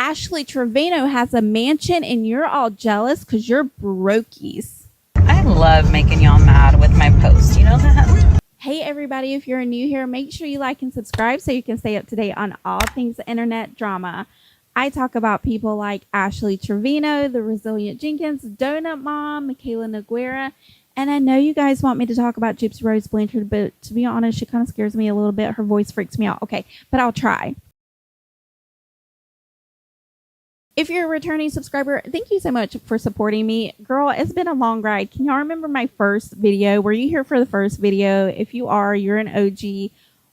Ashley Trevino has a mansion and you're all jealous because you're brokies. I love making y'all mad with my posts. You know that? Hey everybody, if you're new here, make sure you like and subscribe so you can stay up to date on all things internet drama. I talk about people like Ashley Trevino, the Resilient Jenkins, Donut Mom, Michaela Noguera, and I know you guys want me to talk about Gypsy Rose Blanchard, but to be honest, she kind of scares me a little bit. Her voice freaks me out. Okay, but I'll try. If you're a returning subscriber, thank you so much for supporting me. Girl, it's been a long ride. Can y'all remember my first video? Were you here for the first video? If you are, you're an OG.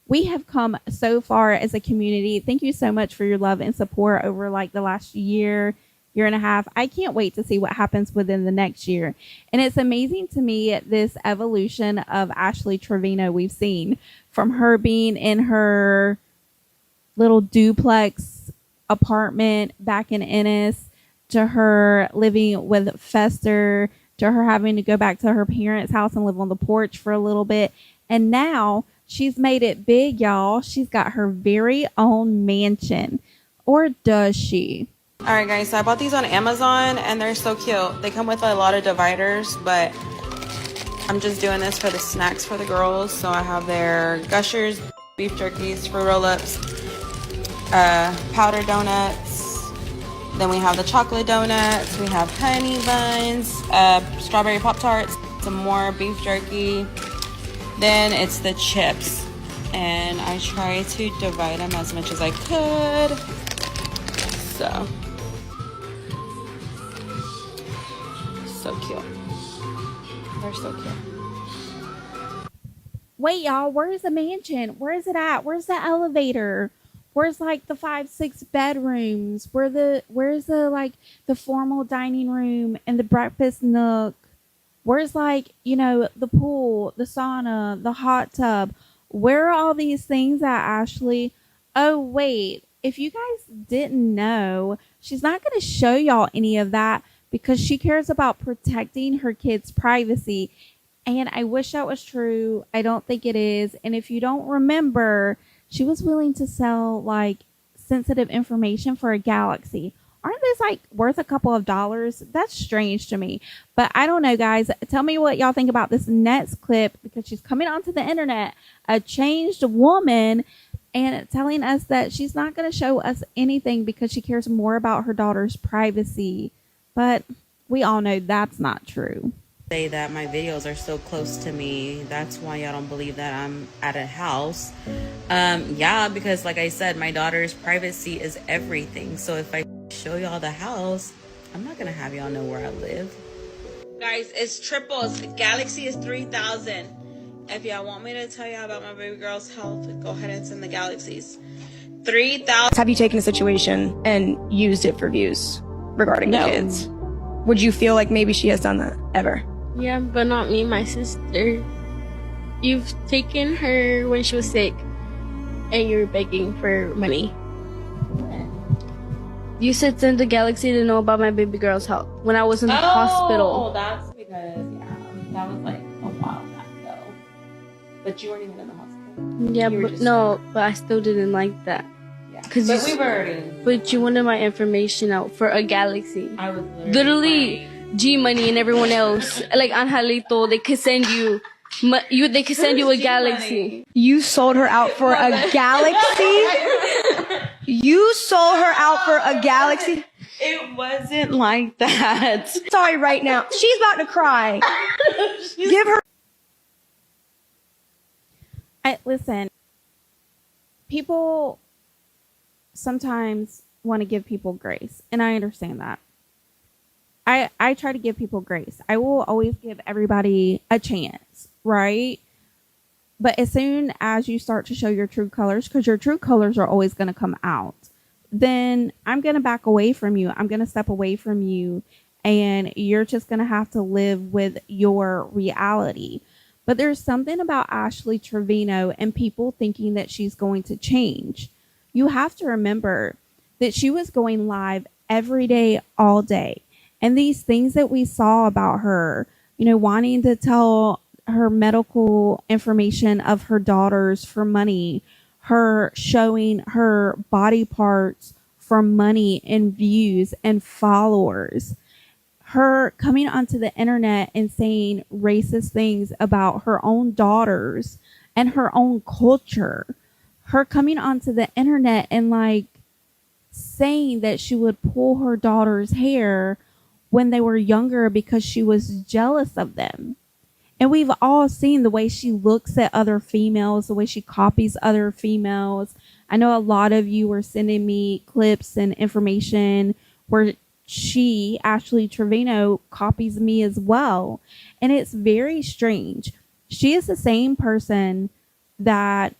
We have come so far as a community. Thank you so much for your love and support over like the last year and a half. I can't wait to see what happens within the next year. And it's amazing to me, this evolution of Ashley Trevino we've seen, from her being in her little duplex apartment back in Ennis, to her living with Fester, to her having to go back to her parents' house and live on the porch for a little bit. And now she's made it big, y'all. She's got her very own mansion. Or does she? All right, guys, so I bought these on Amazon and they're so cute. They come with a lot of dividers, but I'm just doing this for the snacks for the girls. So I have their Gushers, beef jerkies, fruit roll-ups, powder donuts. Then we have the chocolate donuts. We have honey buns, strawberry Pop-Tarts, some more beef jerky. Then it's the chips. And I try to divide them as much as I could. So cute. They're so cute. Wait, y'all, where's the mansion? Where is it at? Where's the elevator? Where's like the 5-6 bedrooms? Where's the like the formal dining room and the breakfast nook? Where's like, you know, the pool, the sauna, the hot tub? Where are all these things at, Ashley? Oh, wait. If you guys didn't know, she's not going to show y'all any of that because she cares about protecting her kids' privacy. And I wish that was true. I don't think it is. And if you don't remember, she was willing to sell like sensitive information for a galaxy. Aren't these like worth a couple of dollars? That's strange to me. But I don't know, guys. Tell me what y'all think about this next clip, because she's coming onto the internet, a changed woman, and telling us that she's not going to show us anything because she cares more about her daughter's privacy. But we all know that's not true. Say that my videos are so close to me. That's why y'all don't believe that I'm at a house. Yeah, because like I said, my daughter's privacy is everything. So if I show y'all the house, I'm not going to have y'all know where I live. Guys, it's triples. The Galaxy is 3,000. If y'all want me to tell y'all about my baby girl's health, go ahead and send the Galaxies. 3,000. Have you taken a situation and used it for views regarding the kids? Would you feel like maybe she has done that ever? Yeah, but not me, my sister. You've taken her when she was sick and you're begging for money. You said send the Galaxy to know about my baby girl's health when I was in the hospital. Oh, that's because, yeah, that was like a while back though. But you weren't even in the hospital. Yeah, but no, but I still didn't like that. Yeah. Cause but we were already. But you wanted my information out for a Galaxy. I was literally G Money and everyone else, like Angelito, they could send you. They could send you a Galaxy. You sold her out for a Galaxy? You sold her out for a Galaxy? It wasn't like that. Sorry right now. She's about to cry. Give her. Listen, people sometimes want to give people grace, and I understand that. I try to give people grace. I will always give everybody a chance, right? But as soon as you start to show your true colors, because your true colors are always going to come out, then I'm going to back away from you. I'm going to step away from you, and you're just going to have to live with your reality. But there's something about Ashley Trevino and people thinking that she's going to change. You have to remember that she was going live every day, all day. And these things that we saw about her, you know, wanting to tell her medical information of her daughters for money, her showing her body parts for money and views and followers. Her coming onto the internet and saying racist things about her own daughters and her own culture. Her coming onto the internet and like saying that she would pull her daughter's hair when they were younger because she was jealous of them. And we've all seen the way she looks at other females, the way she copies other females. I know a lot of you were sending me clips and information where she, Ashley Trevino, copies me as well. And it's very strange. She is the same person that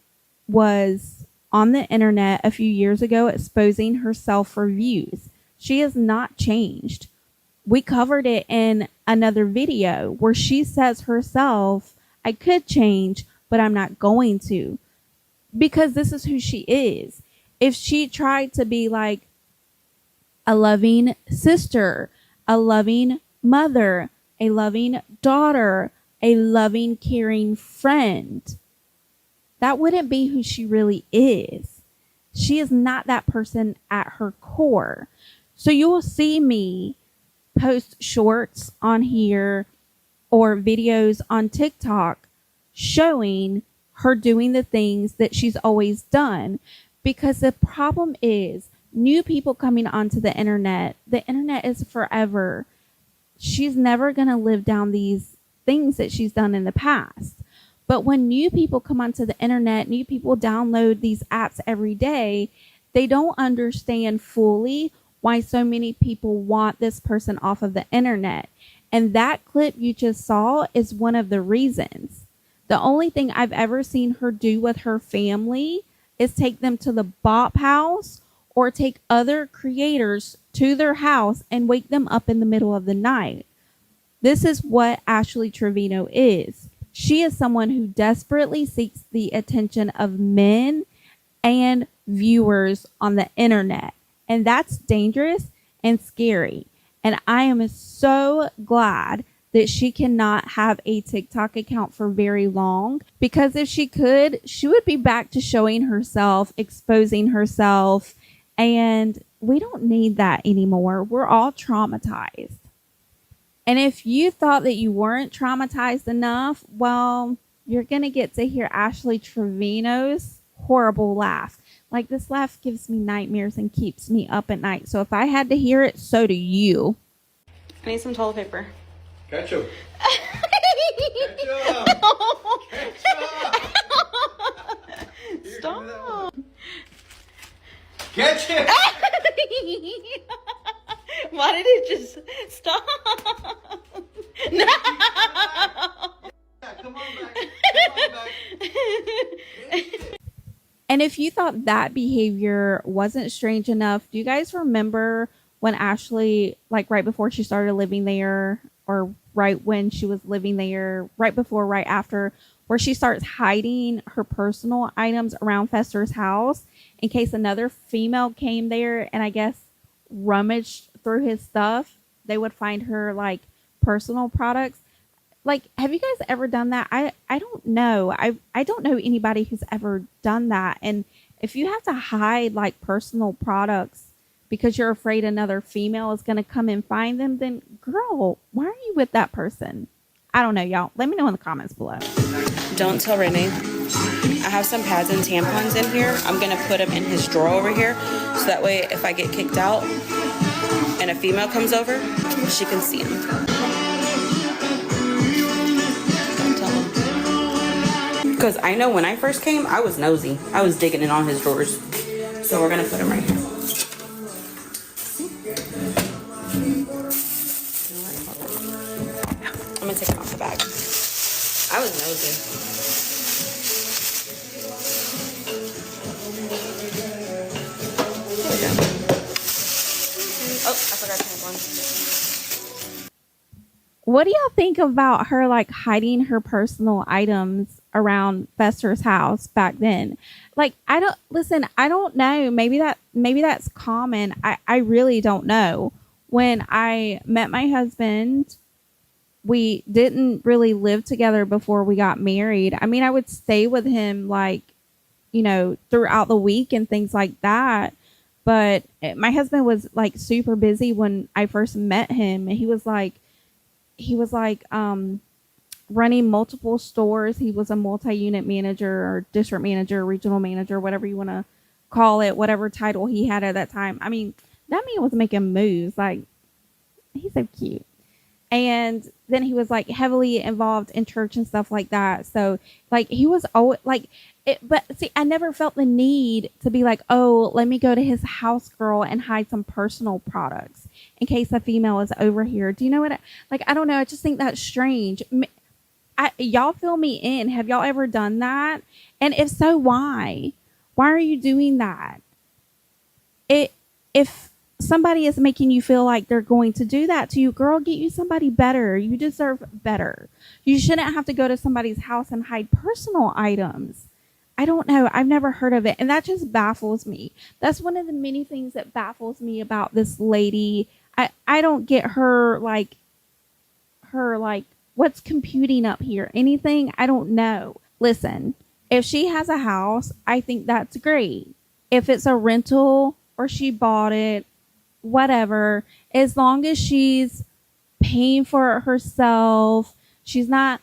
was on the internet a few years ago exposing herself for views. She has not changed. We covered it in another video where she says herself, I could change, but I'm not going to, because this is who she is. If she tried to be like a loving sister, a loving mother, a loving daughter, a loving, caring friend, that wouldn't be who she really is. She is not that person at her core. So you will see me post shorts on here or videos on TikTok showing her doing the things that she's always done. Because the problem is new people coming onto the internet. The internet is forever. She's never going to live down these things that she's done in the past. But when new people come onto the internet, new people download these apps every day, they don't understand fully why so many people want this person off of the internet. And that clip you just saw is one of the reasons. The only thing I've ever seen her do with her family is take them to the Bop House or take other creators to their house and wake them up in the middle of the night. This is what Ashley Trevino is. She is someone who desperately seeks the attention of men and viewers on the internet. And that's dangerous and scary. And I am so glad that she cannot have a TikTok account for very long, because if she could, she would be back to showing herself, exposing herself, and we don't need that anymore. We're all traumatized. And if you thought that you weren't traumatized enough, well, you're going to get to hear Ashley Trevino's horrible laugh. Like, this laugh gives me nightmares and keeps me up at night. So if I had to hear it, so do you. I need some toilet paper. Ketchup. Ketchup. Stop. Ketchup. Why did it just stop? No. Come on back. Come on back. And if you thought that behavior wasn't strange enough, do you guys remember when Ashley, like right before she started living there, or right when she was living there, right before, right after, where she starts hiding her personal items around Fester's house in case another female came there and I guess rummaged through his stuff, they would find her like personal products. Like, have you guys ever done that? I don't know. I don't know anybody who's ever done that. And if you have to hide like personal products because you're afraid another female is going to come and find them, then girl, why are you with that person? I don't know, y'all. Let me know in the comments below. Don't tell Renee. I have some pads and tampons in here. I'm going to put them in his drawer over here. So that way, if I get kicked out and a female comes over, she can see them. Because I know when I first came, I was nosy. I was digging in all his drawers. So we're going to put him right here. I'm going to take him off the bag. I was nosy. There we go. Oh, I forgot to have one. What do y'all think about her like hiding her personal items around Fester's house back then? Like, I don't know. Maybe that's common. I really don't know. When I met my husband, we didn't really live together before we got married. I mean, I would stay with him like, you know, throughout the week and things like that. But my husband was like super busy when I first met him. He was like running multiple stores. He was a multi-unit manager or district manager, regional manager, whatever you want to call it, whatever title he had at that time. I mean, that man was making moves. Like, he's so cute. And then he was like heavily involved in church and stuff like that. So like he was always like it, but see, I never felt the need to be like, oh, let me go to his house, girl, and hide some personal products in case a female is over here. Do you know what? I don't know. I just think that's strange. Y'all fill me in. Have y'all ever done that? And if so, why? Why are you doing that? If somebody is making you feel like they're going to do that to you, girl, get you somebody better. You deserve better. You shouldn't have to go to somebody's house and hide personal items. I don't know. I've never heard of it. And that just baffles me. That's one of the many things that baffles me about this lady. I don't get her like what's computing up here? Anything? I don't know. Listen, if she has a house, I think that's great. If it's a rental or she bought it, whatever, as long as she's paying for it herself, she's not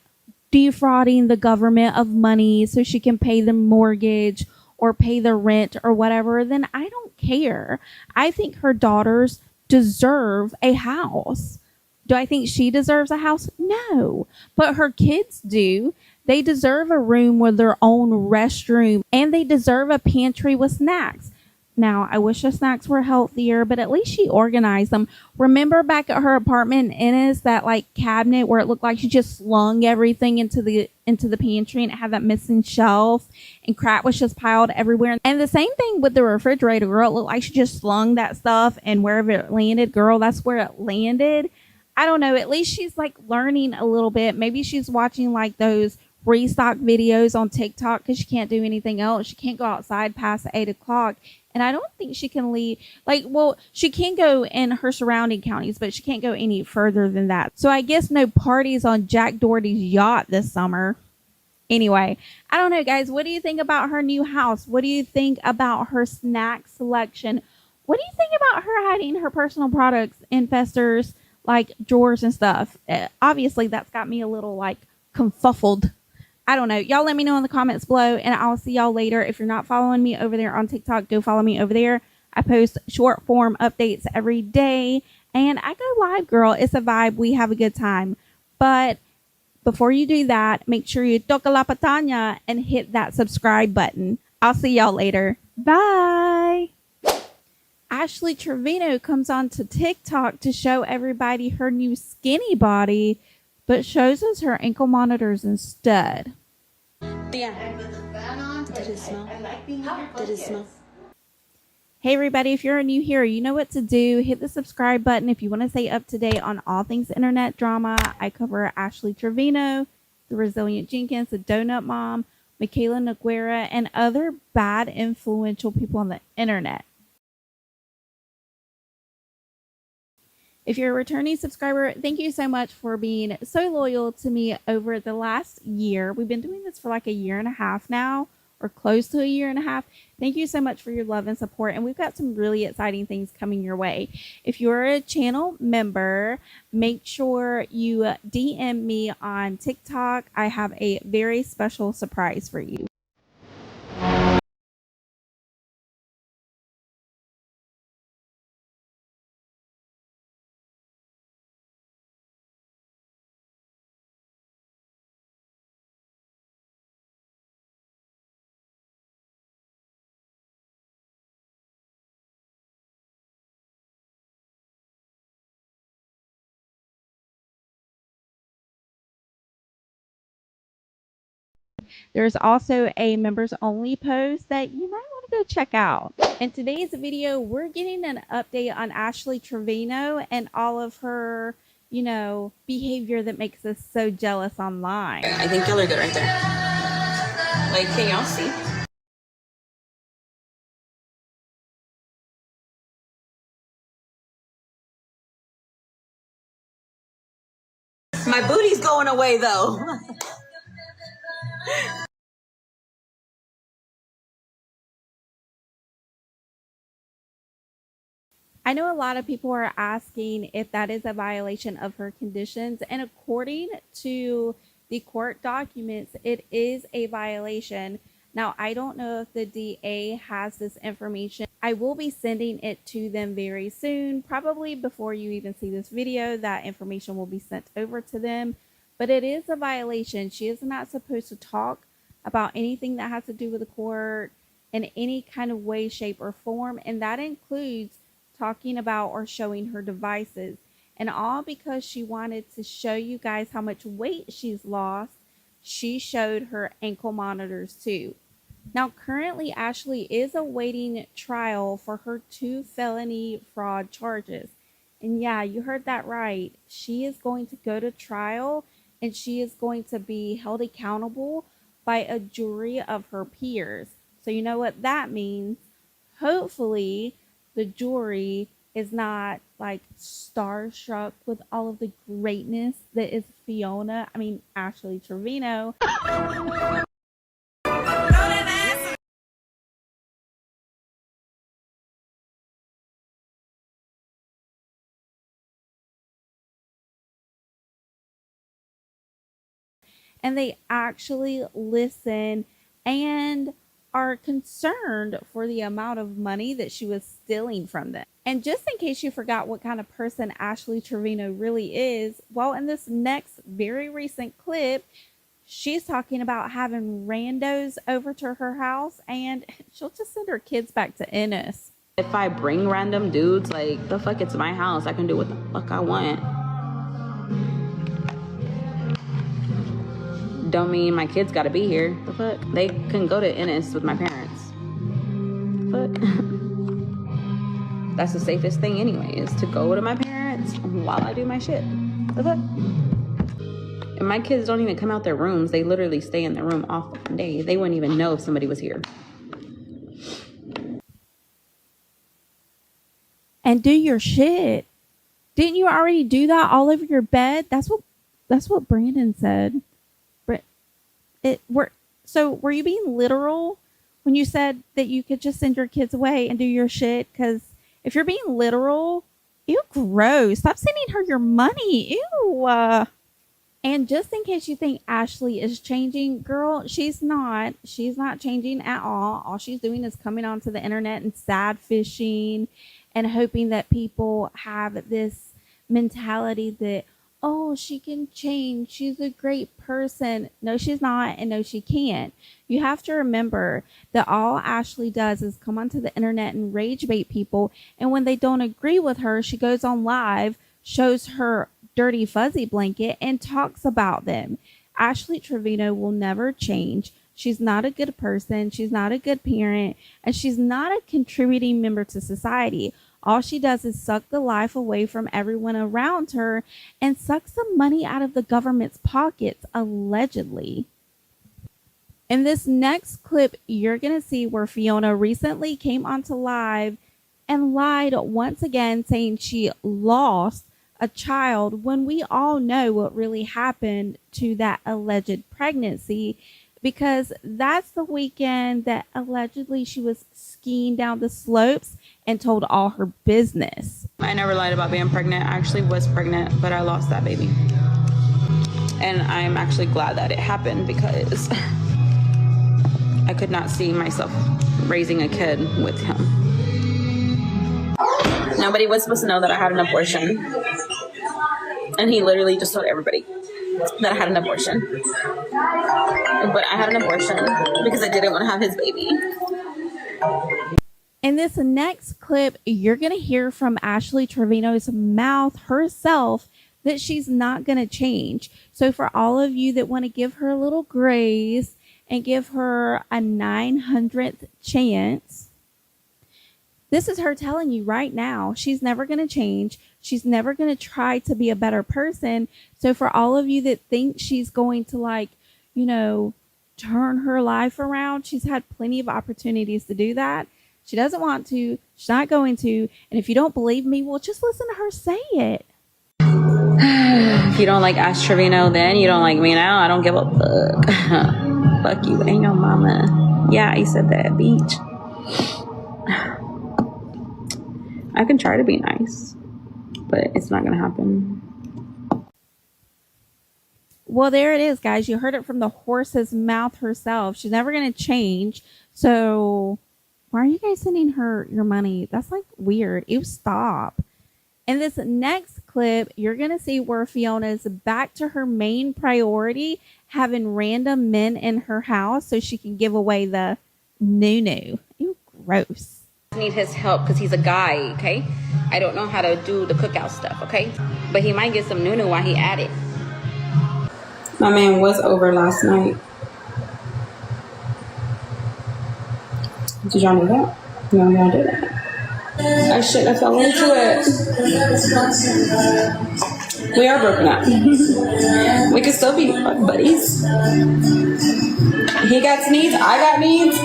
defrauding the government of money so she can pay the mortgage or pay the rent or whatever, then I don't care. I think her daughters deserve a house. Do I think she deserves a house? No. But her kids do. They deserve a room with their own restroom, and they deserve a pantry with snacks. Now, I wish the snacks were healthier, but at least she organized them. Remember back at her apartment in Ennis, that like cabinet where it looked like she just slung everything into the pantry, and it had that missing shelf and crap was just piled everywhere. And the same thing with the refrigerator, girl. It looked like she just slung that stuff, and wherever it landed, girl, that's where it landed. I don't know. At least she's like learning a little bit. Maybe she's watching like those restock videos on TikTok because she can't do anything else. She can't go outside past 8 o'clock. And I don't think she can leave. Like, well, she can go in her surrounding counties, but she can't go any further than that. So I guess no parties on Jack Doherty's yacht this summer. Anyway, I don't know, guys. What do you think about her new house? What do you think about her snack selection? What do you think about her hiding her personal products in Fester's like drawers and stuff? Obviously, that's got me a little like confuffled. I don't know. Y'all let me know in the comments below, and I'll see y'all later. If you're not following me over there on TikTok, go follow me over there. I post short form updates every day, and I go live, girl. It's a vibe. We have a good time. But before you do that, make sure you toca la patana and hit that subscribe button. I'll see y'all later. Bye. Ashley Trevino comes on to TikTok to show everybody her new skinny body, but shows us her ankle monitors instead. Yeah. Did it smell? Did it smell? Hey everybody, if you're new here, you know what to do. Hit the subscribe button if you want to stay up to date on all things internet drama. I cover Ashley Trevino, the Resilient Jenkins, the Donut Mom, Michaela Noguera, and other bad influential people on the internet. If you're a returning subscriber, thank you so much for being so loyal to me over the last year. We've been doing this for like a year and a half now, or close to a year and a half. Thank you so much for your love and support, and we've got some really exciting things coming your way. If you're a channel member, make sure you DM me on TikTok. I have a very special surprise for you. There's also a members only post that you might want to go check out. In today's video, we're getting an update on Ashley Trevino and all of her, behavior that makes us so jealous online. I think y'all are good right there. Like, can y'all see? My booty's going away though. I know a lot of people are asking if that is a violation of her conditions, and according to the court documents, it is a violation. Now, I don't know if the DA has this information. I will be sending it to them very soon, probably before you even see this video. That information will be sent over to them, but it is a violation. She is not supposed to talk about anything that has to do with the court in any kind of way, shape, or form, and that includes talking about or showing her devices. And all because she wanted to show you guys how much weight she's lost, she showed her ankle monitors too. Now, currently, Ashley is awaiting trial for her 2 felony fraud charges. And yeah, you heard that right. She is going to go to trial, and she is going to be held accountable by a jury of her peers. So, you know what that means? Hopefully, the jury is not like starstruck with all of the greatness that is Ashley Trevino. And they actually listen and are concerned for the amount of money that she was stealing from them. And just in case you forgot what kind of person Ashley Trevino really is, well, in this next very recent clip, she's talking about having randos over to her house, and she'll just send her kids back to Ennis. If I bring random dudes, like, the fuck, it's my house. I can do what the fuck I want. Don't mean my kids gotta be here. The fuck? They can go to Ennis with my parents. Fuck. That's the safest thing anyway, is to go to my parents while I do my shit. The fuck? And my kids don't even come out their rooms. They literally stay in their room all day. They wouldn't even know if somebody was here. And do your shit. Didn't you already do that all over your bed? That's what Brandon said. So were you being literal when you said that you could just send your kids away and do your shit? Because if you're being literal, ew, gross. Stop sending her your money. Ew. And just in case you think Ashley is changing, girl, she's not. She's not changing at all. All she's doing is coming onto the internet and sad fishing and hoping that people have this mentality that, oh, she can change. She's a great person. No, she's not, and no, she can't. You have to remember that all Ashley does is come onto the internet and rage bait people, and when they don't agree with her, she goes on live, shows her dirty fuzzy blanket, and talks about them. Ashley Trevino will never change. She's not a good person. She's not a good parent, and she's not a contributing member to society. All she does is suck the life away from everyone around her and suck some money out of the government's pockets, allegedly. In this next clip, you're going to see where Fiona recently came onto live and lied once again, saying she lost a child when we all know what really happened to that alleged pregnancy, because that's the weekend that allegedly she was skiing down the slopes and told all her business. I never lied about being pregnant. I actually was pregnant, but I lost that baby. And I'm actually glad that it happened, because I could not see myself raising a kid with him. Nobody was supposed to know that I had an abortion. And he literally just told everybody that I had an abortion. But I had an abortion because I didn't want to have his baby. In this next clip, you're going to hear from Ashley Trevino's mouth herself that she's not going to change. So for all of you that want to give her a little grace and give her a 900th chance, this is her telling you right now, she's never going to change. She's never going to try to be a better person. So for all of you that think she's going to turn her life around, she's had plenty of opportunities to do that. She doesn't want to. She's not going to. And if you don't believe me, well, just listen to her say it. If you don't like Ash Trevino then, you don't like me now. I don't give a fuck. Fuck you, ain't your mama. Yeah, you said that, bitch. I can try to be nice, but it's not gonna happen. Well, there it is, guys. You heard it from the horse's mouth herself. She's never going to change. So why are you guys sending her your money? That's like weird. You stop. In this next clip, you're going to see where Fiona is back to her main priority, having random men in her house so she can give away the nunu. Ew, gross. Need his help because he's a guy, okay? I don't know how to do the cookout stuff, okay? But he might get some nunu while he at it. My man was over last night. Did y'all know that? No, y'all didn't. I shouldn't have fell into it. We are broken up. We could still be buddies. He got needs, I got needs.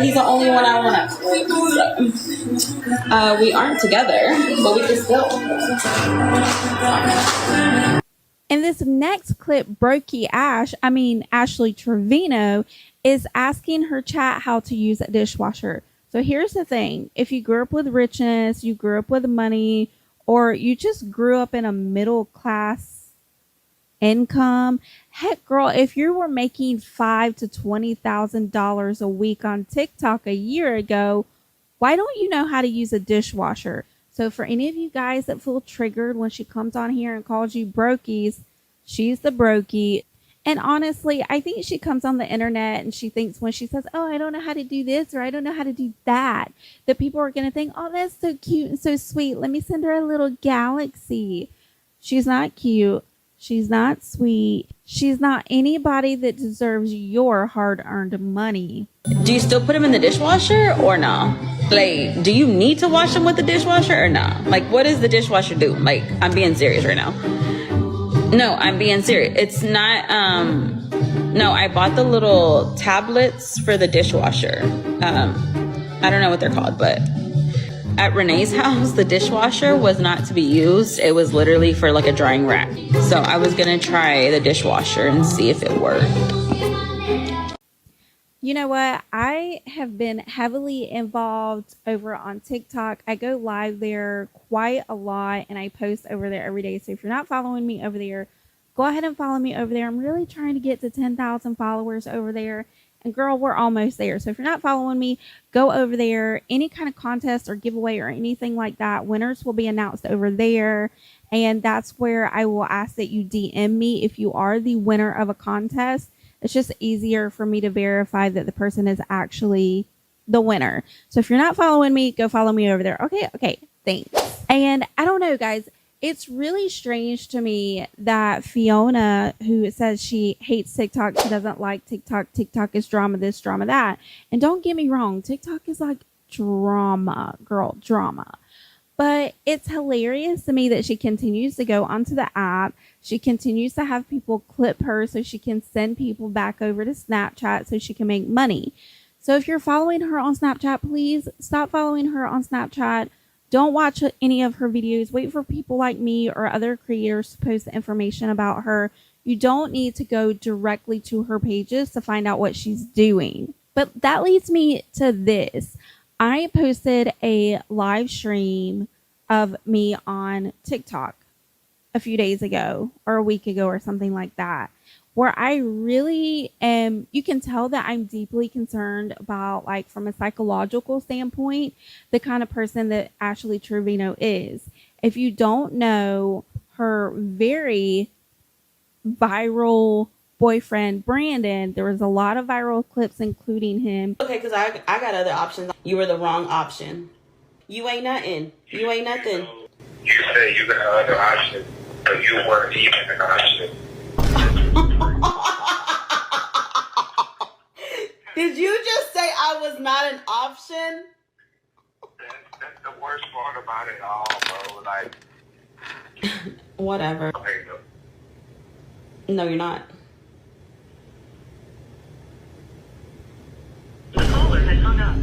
He's the only one I want to. We aren't together, but we can still. In this next clip, Ashley Trevino is asking her chat how to use a dishwasher. So here's the thing. If you grew up with richness, you grew up with money, or you just grew up in a middle class income, heck girl, if you were making $5,000 to $20,000 a week on TikTok a year ago, why don't you know how to use a dishwasher? So for any of you guys that feel triggered when she comes on here and calls you brokies, she's the brokey. And honestly, I think she comes on the internet and she thinks when she says, oh, I don't know how to do this or I don't know how to do that, that people are going to think, oh, that's so cute and so sweet. Let me send her a little galaxy. She's not cute. She's not sweet. She's not anybody that deserves your hard-earned money. Do you still put them in the dishwasher or no? Like, do you need to wash them with the dishwasher or no? Like, what does the dishwasher do? Like, I'm being serious right now. No, I'm being serious. It's not, no, I bought the little tablets for the dishwasher. I don't know what they're called, but at Renee's house, the dishwasher was not to be used. It was literally for like a drying rack. So I was going to try the dishwasher and see if it worked. You know what? I have been heavily involved over on TikTok. I go live there quite a lot and I post over there every day. So if you're not following me over there, go ahead and follow me over there. I'm really trying to get to 10,000 followers over there. And girl, we're almost there. So if you're not following me, go over there. Any kind of contest or giveaway or anything like that, winners will be announced over there. And that's where I will ask that you DM me if you are the winner of a contest. It's just easier for me to verify that the person is actually the winner. So if you're not following me, go follow me over there. Okay, thanks. And I don't know, guys. It's really strange to me that Fiona, who says she hates TikTok, she doesn't like TikTok. TikTok is drama this, drama that. And don't get me wrong, TikTok is like drama, girl, drama. But it's hilarious to me that she continues to go onto the app. She continues to have people clip her so she can send people back over to Snapchat so she can make money. So if you're following her on Snapchat, please stop following her on Snapchat. Don't watch any of her videos. Wait for people like me or other creators to post the information about her. You don't need to go directly to her pages to find out what she's doing. But that leads me to this. I posted a live stream of me on TikTok a few days ago or a week ago or something like that, where I really am, you can tell that I'm deeply concerned about, like, from a psychological standpoint, the kind of person that Ashley Trevino is. If you don't know her very viral boyfriend, Brandon, there was a lot of viral clips including him. Okay, because I got other options. You were the wrong option. You ain't nothing. You ain't nothing. You said you got other options, but you weren't even an option. Did you just say I was not an option? That's the worst part about it all, bro. Like, Whatever. okay, No, you're not. the caller has hung up.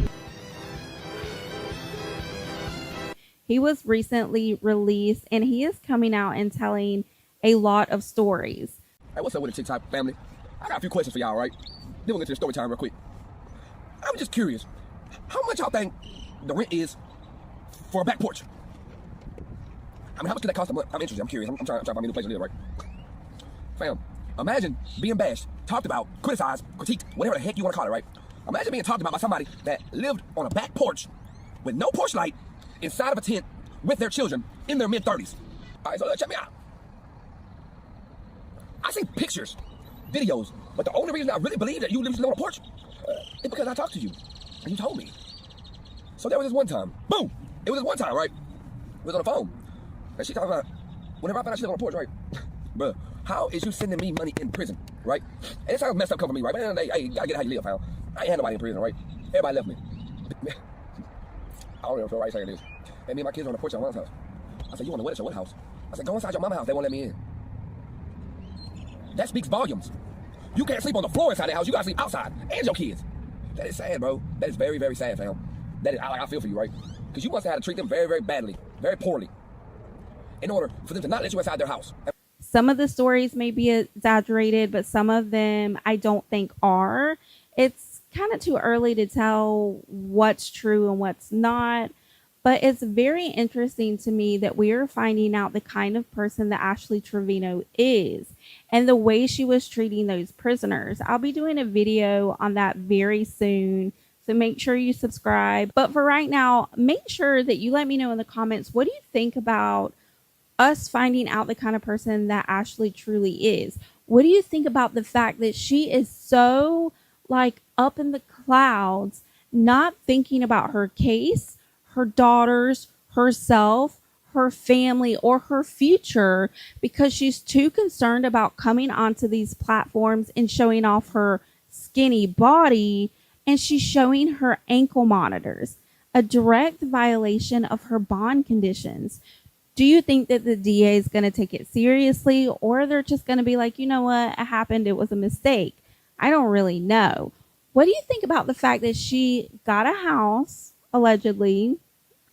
He was recently released and he is coming out and telling a lot of stories. Hey, what's up with the TikTok family? I got a few questions for y'all, right? Then we'll get to the story time real quick. I'm just curious, how much y'all think the rent is for a back porch? I mean, how much could that cost a month? I'm interested. I'm curious. I'm trying to find me a new place to live, right? Fam, imagine being bashed, talked about, criticized, critiqued, whatever the heck you want to call it, right? Imagine being talked about by somebody that lived on a back porch with no porch light inside of a tent with their children in their mid-30s. All right, so check me out. I see pictures, videos, but the only reason I really believe that you lived on a porch is because I talked to you and you told me. So there was this one time, boom! It was this one time, right? We was on the phone. And she talking about, whenever I found out she lived on the porch, right? Bruh, how is you sending me money in prison, right? And it sounds messed up coming from me, right? Man, hey, I get how you live, pal. I ain't had nobody in prison, right? Everybody left me. I don't know what saying this. And me and my kids are on the porch at my mom's house. I said, you want to what at your what house? I said, go inside your mama's house. They won't let me in. That speaks volumes. You can't sleep on the floor inside the house. You got to sleep outside. And your kids. That is sad, bro. That is very, very sad, fam. That is, I feel for you, right? Because you must have had to treat them very, very badly, very poorly, in order for them to not let you inside their house. Some of the stories may be exaggerated, but some of them I don't think are. It's kind of too early to tell what's true and what's not. But it's very interesting to me that we are finding out the kind of person that Ashley Trevino is and the way she was treating those prisoners. I'll be doing a video on that very soon, so make sure you subscribe. But for right now, make sure that you let me know in the comments, what do you think about us finding out the kind of person that Ashley truly is? What do you think about the fact that she is so like up in the clouds, not thinking about her case, her daughters, herself, her family, or her future, because she's too concerned about coming onto these platforms and showing off her skinny body, and she's showing her ankle monitors, a direct violation of her bond conditions. Do you think that the DA is going to take it seriously, or they're just going to be like, you know what, it happened, it was a mistake? I don't really know. What do you think about the fact that she got a house, allegedly?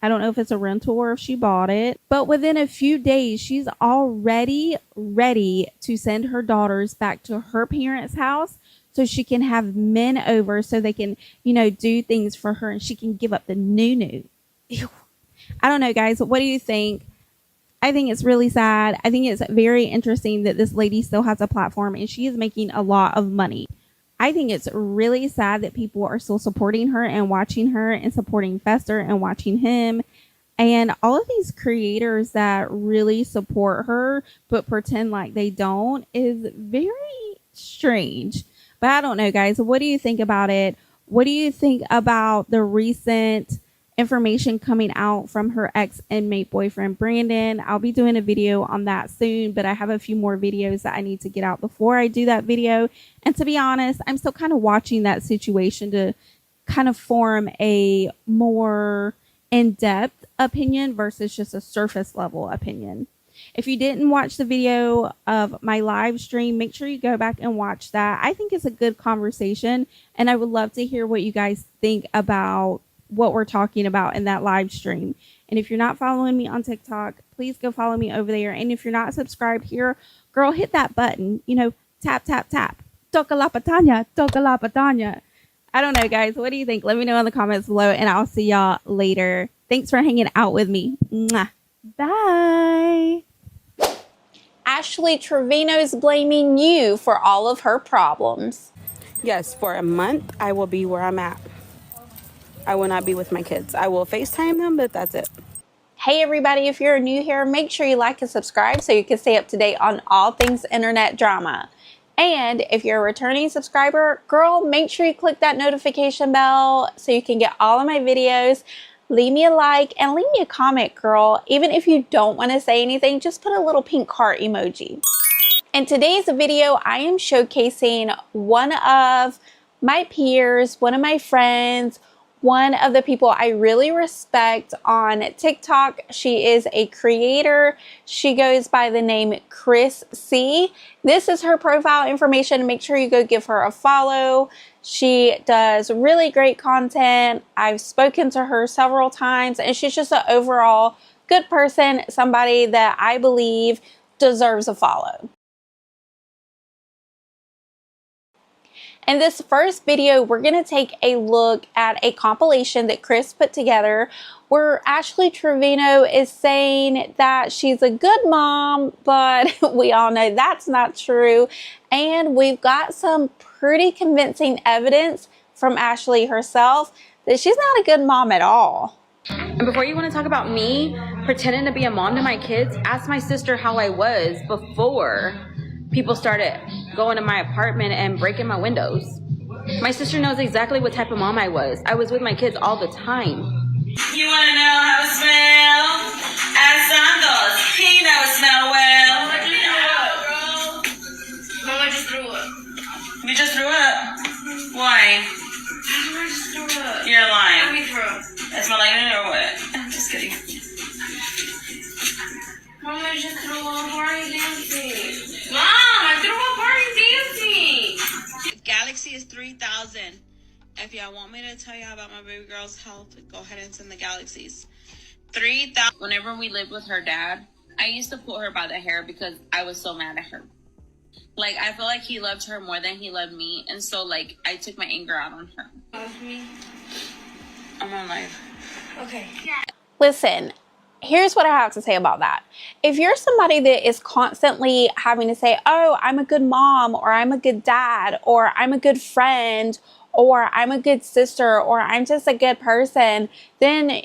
I don't know if it's a rental or if she bought it, but within a few days, she's already ready to send her daughters back to her parents' house so she can have men over so they can, do things for her and she can give up the new. Ew. I don't know, guys. What do you think? I think it's really sad. I think it's very interesting that this lady still has a platform and she is making a lot of money. I think it's really sad that people are still supporting her and watching her and supporting Fester and watching him. And all of these creators that really support her but pretend like they don't is very strange. But I don't know, guys. What do you think about it? What do you think about the recent information coming out from her ex-inmate boyfriend, Brandon? I'll be doing a video on that soon, but I have a few more videos that I need to get out before I do that video. And to be honest, I'm still kind of watching that situation to kind of form a more in-depth opinion versus just a surface level opinion. If you didn't watch the video of my live stream, make sure you go back and watch that. I think it's a good conversation, and I would love to hear what you guys think about what we're talking about in that live stream. And if you're not following me on TikTok, please go follow me over there. And if you're not subscribed here, girl, hit that button, tap, tap, tap. Toca la patanya, toca la patanya. I don't know, guys. What do you think? Let me know in the comments below, and I'll see y'all later. Thanks for hanging out with me. Mwah. Bye. Ashley Trevino's blaming you for all of her problems. Yes, for a month, I will be where I'm at. I will not be with my kids. I will FaceTime them, but that's it. Hey everybody, if you're new here, make sure you like and subscribe so you can stay up to date on all things internet drama. And if you're a returning subscriber, girl, make sure you click that notification bell so you can get all of my videos. Leave me a like and leave me a comment, girl. Even if you don't want to say anything, just put a little pink heart emoji. In today's video, I am showcasing one of my peers, one of my friends, one of the people I really respect on TikTok. She is a creator. She goes by the name Chris C. This is her profile information. Make sure you go give her a follow. She does really great content. I've spoken to her several times, and she's just an overall good person, somebody that I believe deserves a follow. In this first video, we're going to take a look at a compilation that Chris put together where Ashley Trevino is saying that she's a good mom, but we all know that's not true. And we've got some pretty convincing evidence from Ashley herself that she's not a good mom at all. And before you want to talk about me pretending to be a mom to my kids, ask my sister how I was before people started going to my apartment and breaking my windows. My sister knows exactly what type of mom I was. I was with my kids all the time. You want to know how it smells? Ask Santos. He knows smell well. Mama just threw up. You just threw up? Why? I just threw up. You're lying. Let me throw up. It smell like it or what? I'm just kidding. Mama just threw up. Why are you dancing? Mom, I threw up. Why are you dancing? Galaxy is 3,000. If y'all want me to tell y'all about my baby girl's health, go ahead and send the galaxies. 3,000. Whenever we lived with her dad, I used to pull her by the hair because I was so mad at her. Like, I feel like he loved her more than he loved me. And so, like, I took my anger out on her. Love me. I'm on live. Okay. Listen, here's what I have to say about that. If you're somebody that is constantly having to say, oh, I'm a good mom, or I'm a good dad, or I'm a good friend, or I'm a good sister, or I'm just a good person, then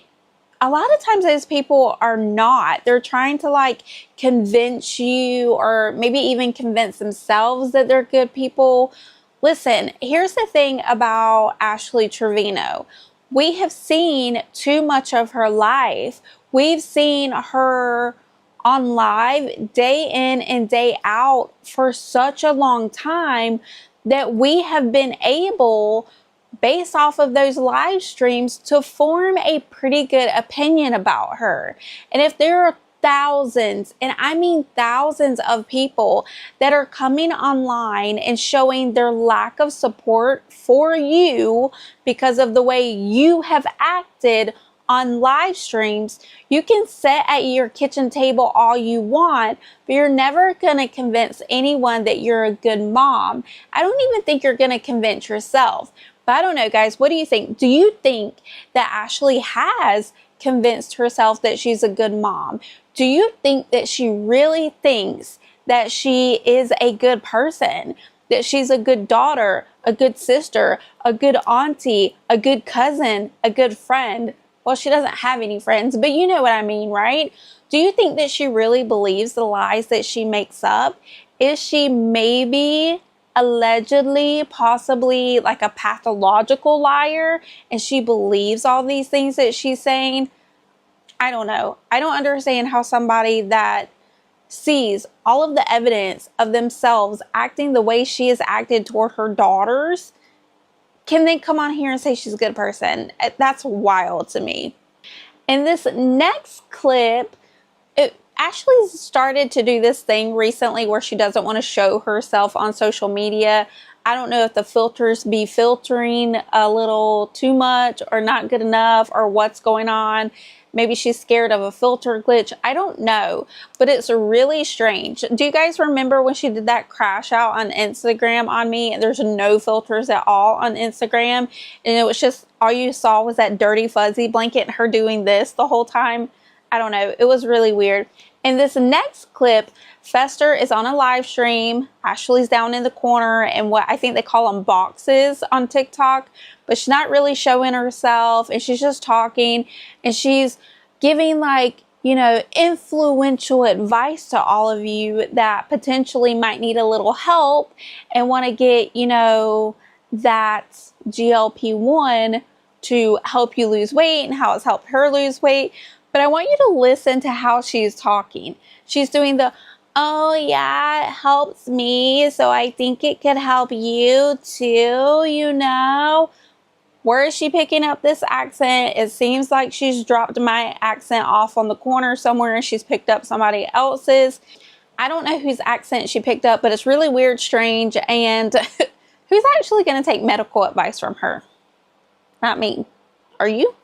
a lot of times those people are not. They're trying to like convince you or maybe even convince themselves that they're good people. Listen, here's the thing about Ashley Trevino. We have seen too much of her life. We've seen her on live day in and day out for such a long time that we have been able, based off of those live streams, to form a pretty good opinion about her. And if there are thousands, and I mean thousands of people that are coming online and showing their lack of support for you because of the way you have acted on live streams, you can sit at your kitchen table all you want, but you're never going to convince anyone that you're a good mom. I don't even think you're going to convince yourself. But I don't know, guys, what do you think? Do you think that Ashley has convinced herself that she's a good mom? Do you think that she really thinks that she is a good person, that she's a good daughter, a good sister, a good auntie, a good cousin, a good friend? Well, she doesn't have any friends, but you know what I mean, right? Do you think that she really believes the lies that she makes up? Is she maybe allegedly, possibly like a pathological liar, and she believes all these things that she's saying? I don't know. I don't understand how somebody that sees all of the evidence of themselves acting the way she has acted toward her daughters can then come on here and say she's a good person. That's wild to me. In this next clip, Ashley started to do this thing recently where she doesn't want to show herself on social media. I don't know if the filters be filtering a little too much or not good enough or what's going on. Maybe she's scared of a filter glitch. I don't know, but it's really strange. Do you guys remember when she did that crash out on Instagram on me? There's no filters at all on Instagram. And it was just, all you saw was that dirty fuzzy blanket and her doing this the whole time. I don't know. It was really weird. In this next clip, Fester is on a live stream. Ashley's down in the corner in what I think they call them boxes on TikTok, but she's not really showing herself, and she's just talking, and she's giving like, you know, influential advice to all of you that potentially might need a little help and want to get, you know, that GLP-1 to help you lose weight and how it's helped her lose weight. But I want you to listen to how she's talking. She's doing the, oh yeah, it helps me, so I think it could help you too, you know. Where is she picking up this accent? It seems like she's dropped my accent off on the corner somewhere and she's picked up somebody else's. I don't know whose accent she picked up, but it's really weird, strange, and who's actually going to take medical advice from her? Not me. Are you?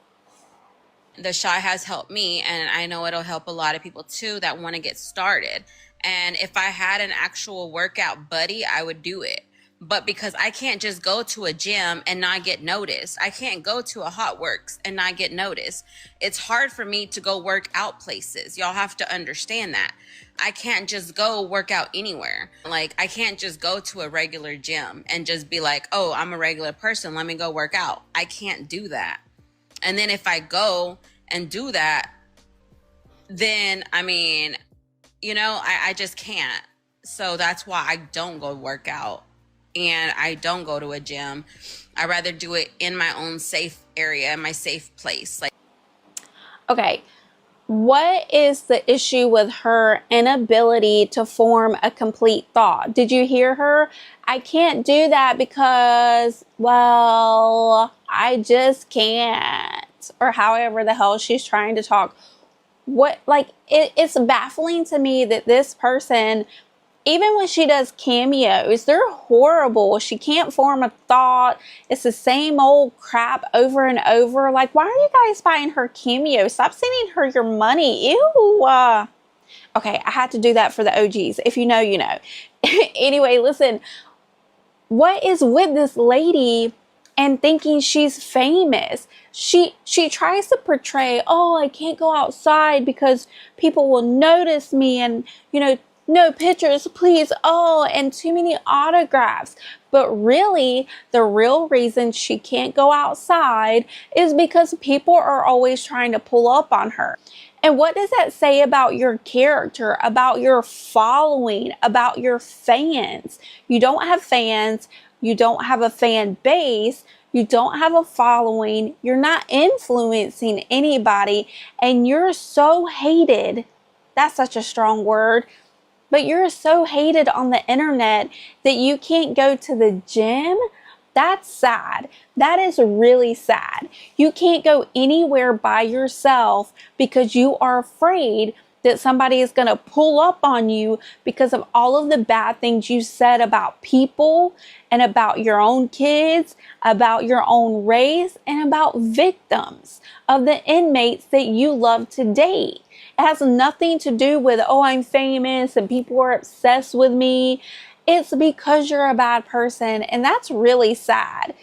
The shot has helped me, and I know it'll help a lot of people too that want to get started. And if I had an actual workout buddy, I would do it. But because I can't just go to a gym and not get noticed, I can't go to a Hot Works and not get noticed. It's hard for me to go work out places. Y'all have to understand that. I can't just go work out anywhere. Like, I can't just go to a regular gym and just be like, oh, I'm a regular person, let me go work out. I can't do that. And then if I go and do that, then, I mean, you know, I just can't. So that's why I don't go work out and I don't go to a gym. I rather do it in my own safe area, my safe place. Like, Okay, what is the issue with her inability to form a complete thought? Did you hear her? I can't do that because, well, I just can't. Or however the hell she's trying to talk. What, like, it's baffling to me that this person, even when she does cameos, they're horrible. She can't form a thought. It's the same old crap over and over. Like, why are you guys buying her cameos? Stop sending her your money. Ew. Okay, I had to do that for the OGs. If you know, you know. Anyway, listen. What is with this lady and thinking she's famous? She tries to portray, oh, I can't go outside because people will notice me, and, you know, no pictures, please. Oh, and too many autographs. But really, the real reason she can't go outside is because people are always trying to pull up on her. And what does that say about your character, about your following, about your fans? You don't have fans. You don't have a fan base. You don't have a following. You're not influencing anybody. And you're so hated. That's such a strong word. But you're so hated on the internet that you can't go to the gym. That's sad. That is really sad. You can't go anywhere by yourself because you are afraid that somebody is going to pull up on you because of all of the bad things you said about people and about your own kids, about your own race, and about victims of the inmates that you love to date. It has nothing to do with, oh, I'm famous and people are obsessed with me. It's because you're a bad person, and that's really sad.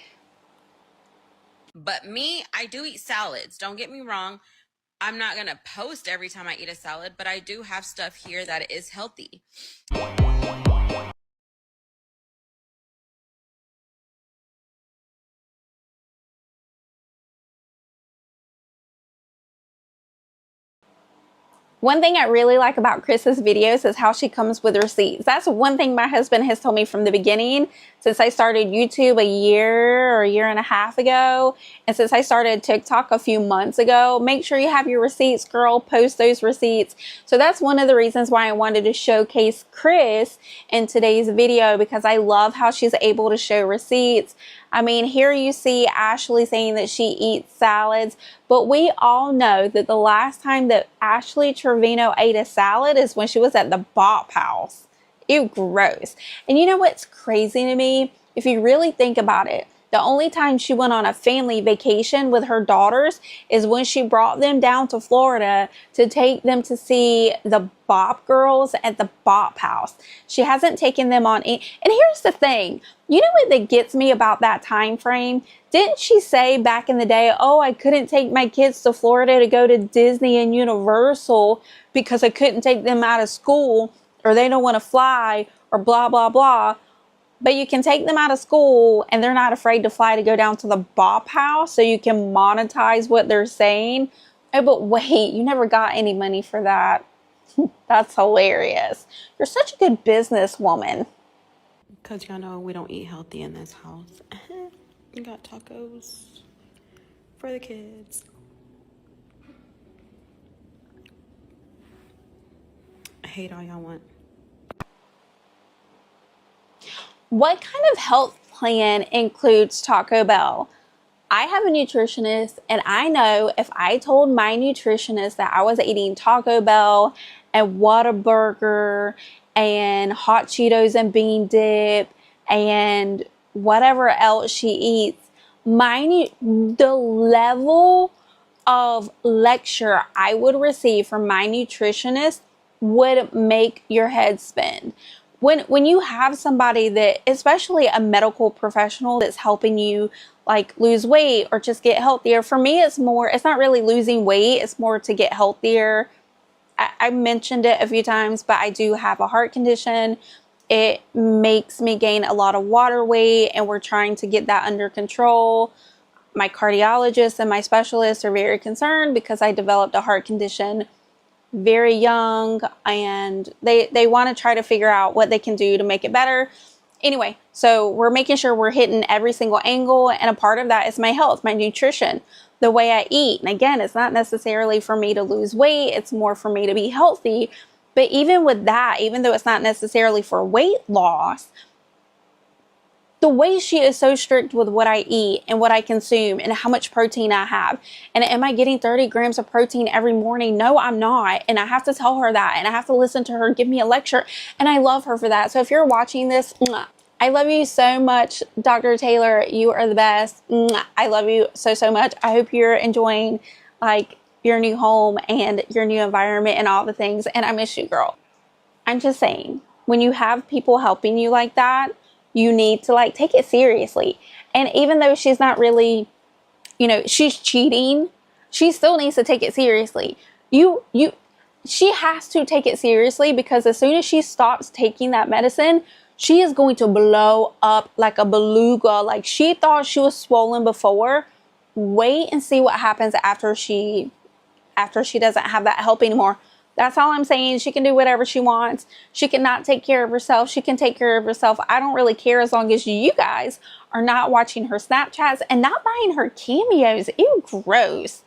but me, I do eat salads. Don't get me wrong. I'm not going to post every time I eat a salad, but I do have stuff here that is healthy. One thing I really like about Chris's videos is how she comes with receipts. That's one thing my husband has told me from the beginning, since I started YouTube a year or a year and a half ago, and since I started TikTok a few months ago. Make sure you have your receipts, girl. Post those receipts. So that's one of the reasons why I wanted to showcase Chris in today's video, because I love how she's able to show receipts. I mean, here you see Ashley saying that she eats salads, but we all know that the last time that Ashley Trevino ate a salad is when she was at the Bop House. Ew, gross. And you know what's crazy to me? If you really think about it, the only time she went on a family vacation with her daughters is when she brought them down to Florida to take them to see the Bop Girls at the Bop House. She hasn't taken them on any. And here's the thing. You know what that gets me about that time frame? Didn't she say back in the day, oh, I couldn't take my kids to Florida to go to Disney and Universal because I couldn't take them out of school, or they don't want to fly, or blah, blah, blah. But you can take them out of school and they're not afraid to fly to go down to the Bop House so you can monetize what they're saying. Oh, but wait, you never got any money for that. That's hilarious. You're such a good businesswoman. Because y'all know we don't eat healthy in this house. We got tacos for the kids. I hate all y'all want. What kind of health plan includes Taco Bell? I have a nutritionist, and I know if I told my nutritionist that I was eating Taco Bell and Whataburger and hot Cheetos and bean dip and whatever else she eats, the level of lecture I would receive from my nutritionist would make your head spin. when you have somebody that, especially a medical professional that's helping you like lose weight or just get healthier, for me it's not really losing weight, it's more to get healthier. I mentioned it a few times, but I do have a heart condition. It makes me gain a lot of water weight, and we're trying to get that under control. My cardiologist and my specialist are very concerned because I developed a heart condition very young, and they want to try to figure out what they can do to make it better. Anyway, so we're making sure we're hitting every single angle, and a part of that is my health, my nutrition, the way I eat. And again, it's not necessarily for me to lose weight, it's more for me to be healthy. But even with that, even though it's not necessarily for weight loss, the way she is so strict with what I eat and what I consume and how much protein I have. And am I getting 30 grams of protein every morning? No, I'm not. And I have to tell her that. And I have to listen to her give me a lecture. And I love her for that. So if you're watching this, I love you so much, Dr. Taylor. You are the best. I love you so, so much. I hope you're enjoying like your new home and your new environment and all the things. And I miss you, girl. I'm just saying, when you have people helping you like that, you need to like take it seriously. And even though she's not really, you know, she's cheating, she still needs to take it seriously. She has to take it seriously, because as soon as she stops taking that medicine, she is going to blow up like a beluga. Like, she thought she was swollen before. Wait and see what happens after she doesn't have that help anymore. That's all I'm saying. She can do whatever she wants. She cannot take care of herself. She can take care of herself. I don't really care, as long as you guys are not watching her Snapchats and not buying her cameos. Ew, gross.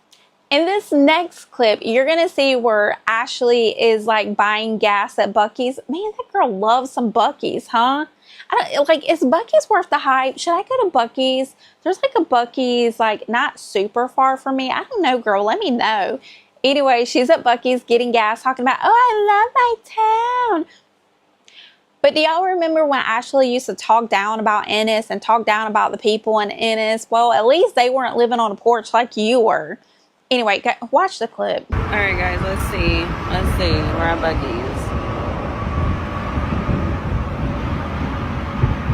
In this next clip, you're going to see where Ashley is like buying gas at Buc-ee's. Man, that girl loves some Buc-ee's, huh? Is Buc-ee's worth the hype? Should I go to Buc-ee's? There's like a Buc-ee's like not super far from me. I don't know, girl. Let me know. Anyway, she's at Buc-ee's getting gas, talking about, oh, I love my town. But do y'all remember when Ashley used to talk down about Ennis and talk down about the people in Ennis? Well, at least they weren't living on a porch like you were. Anyway, watch the clip. All right, guys, let's see. We're at Buc-ee's.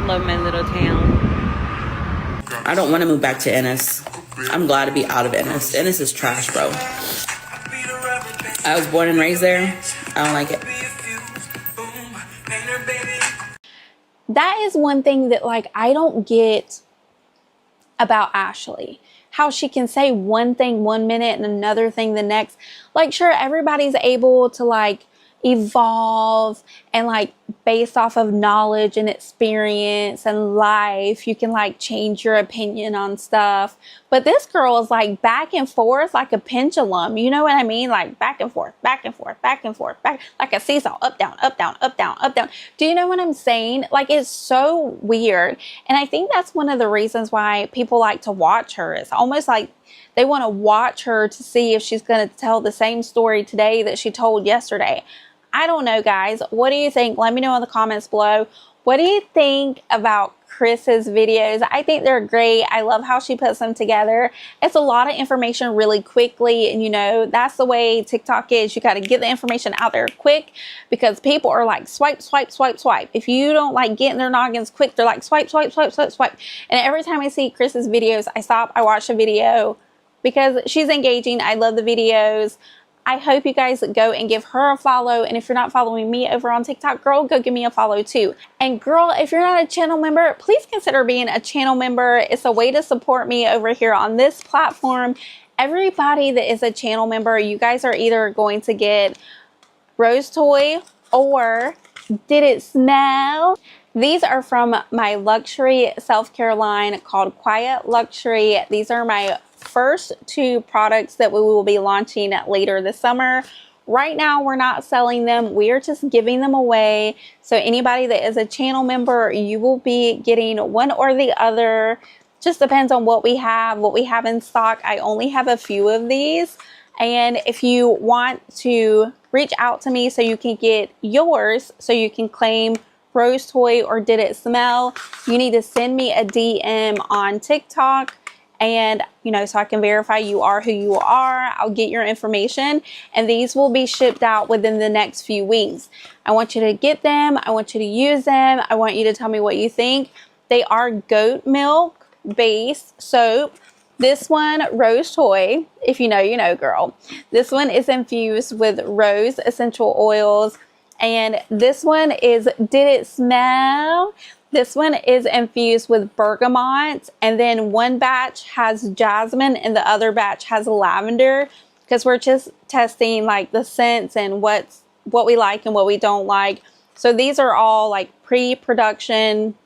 Love my little town. I don't want to move back to Ennis. I'm glad to be out of Ennis. Ennis is trash, bro. I was born and raised there. I don't like it. That is one thing that like I don't get about Ashley. How she can say one thing one minute and another thing the next. Like, sure, everybody's able to like evolve, and like based off of knowledge and experience and life, you can like change your opinion on stuff. But this girl is like back and forth like a pendulum. You know what I mean? Like back and forth, back and forth, back and forth, back like a seesaw, up, down, up, down, up, down, up, down. Do you know what I'm saying? Like, it's so weird. And I think that's one of the reasons why people like to watch her. It's almost like they want to watch her to see if she's going to tell the same story today that she told yesterday. I don't know, guys. What do you think? Let me know in the comments below. What do you think about Chris's videos? I think they're great. I love how she puts them together. It's a lot of information really quickly. And you know, that's the way TikTok is. You got to get the information out there quick, because people are like swipe, swipe, swipe, swipe. If you don't like get in their noggins quick, they're like swipe, swipe, swipe, swipe, swipe. And every time I see Chris's videos, I stop, I watch a video, because she's engaging. I love the videos. I hope you guys go and give her a follow. And if you're not following me over on TikTok, girl, go give me a follow too. And girl, if you're not a channel member, please consider being a channel member. It's a way to support me over here on this platform. Everybody that is a channel member, you guys are either going to get Rose Toy or Did It Smell? These are from my luxury self-care line called Quiet Luxury. These are my first two products that we will be launching later this summer. Right now, we're not selling them. We are just giving them away. So anybody that is a channel member, you will be getting one or the other. Just depends on what we have in stock. I only have a few of these. And if you want to reach out to me so you can get yours, so you can claim Rose Toy or Did It Smell, you need to send me a DM on TikTok and so I can verify you are who you are. I'll get your information, and these will be shipped out within the next few weeks. I want you to get them. I want you to use them. I want you to tell me what you think. They are goat milk based soap. This one, Rose Toy, if you know, you know, girl. This one is infused with rose essential oils. And this one is Did It Smell? This one is infused with bergamot. And then one batch has jasmine and the other batch has lavender. Because we're just testing like the scents and what we like and what we don't like. So these are all like pre-production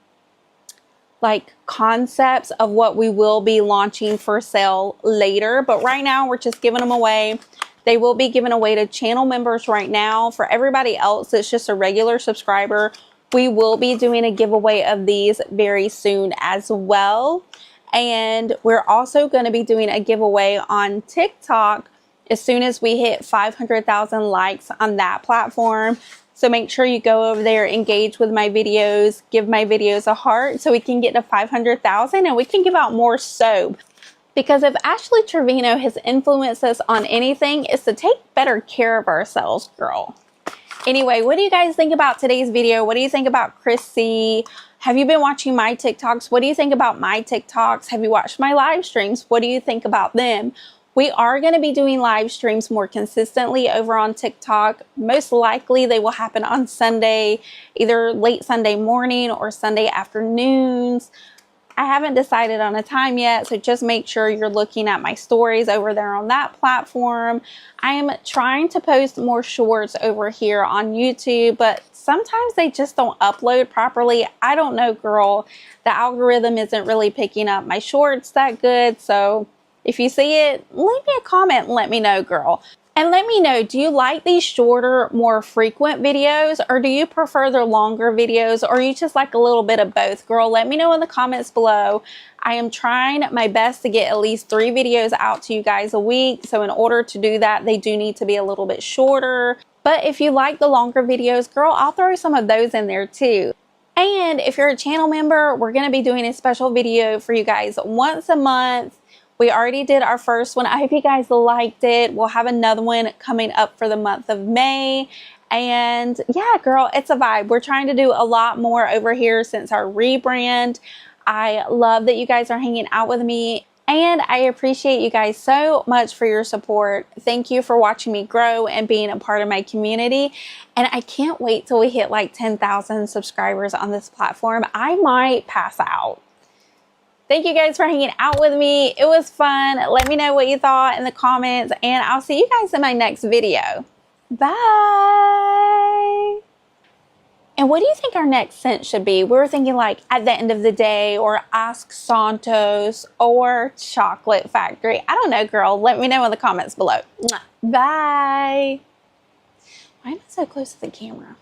like concepts of what we will be launching for sale later. But right now we're just giving them away. They will be given away to channel members right now. For everybody else that's just a regular subscriber, we will be doing a giveaway of these very soon as well. And we're also going to be doing a giveaway on TikTok as soon as we hit 500,000 likes on that platform. So make sure you go over there, engage with my videos, give my videos a heart so we can get to 500,000 and we can give out more soap. Because if Ashley Trevino has influenced us on anything, it's to take better care of ourselves, girl. Anyway, what do you guys think about today's video? What do you think about Chrissy? Have you been watching my TikToks? What do you think about my TikToks? Have you watched my live streams? What do you think about them? We are going to be doing live streams more consistently over on TikTok. Most likely they will happen on Sunday, either late Sunday morning or Sunday afternoons. I haven't decided on a time yet, so just make sure you're looking at my stories over there on that platform. I am trying to post more shorts over here on YouTube, but sometimes they just don't upload properly. I don't know, girl. The algorithm isn't really picking up my shorts that good, so if you see it, leave me a comment and let me know, girl. And let me know, do you like these shorter, more frequent videos, or do you prefer the longer videos, or you just like a little bit of both, girl? Let me know in the comments below. I am trying my best to get at least 3 videos out to you guys a week. So in order to do that, they do need to be a little bit shorter. But if you like the longer videos, girl, I'll throw some of those in there too. And if you're a channel member, we're going to be doing a special video for you guys once a month. We already did our first one. I hope you guys liked it. We'll have another one coming up for the month of May. And yeah, girl, it's a vibe. We're trying to do a lot more over here since our rebrand. I love that you guys are hanging out with me. And I appreciate you guys so much for your support. Thank you for watching me grow and being a part of my community. And I can't wait till we hit like 10,000 subscribers on this platform. I might pass out. Thank you guys for hanging out with me. It was fun. Let me know what you thought in the comments, and I'll see you guys in my next video. Bye. And what do you think our next scent should be? We were thinking like At the End of the Day, or Ask Santos, or Chocolate Factory. I don't know, girl. Let me know in the comments below. Bye. Why am I so close to the camera?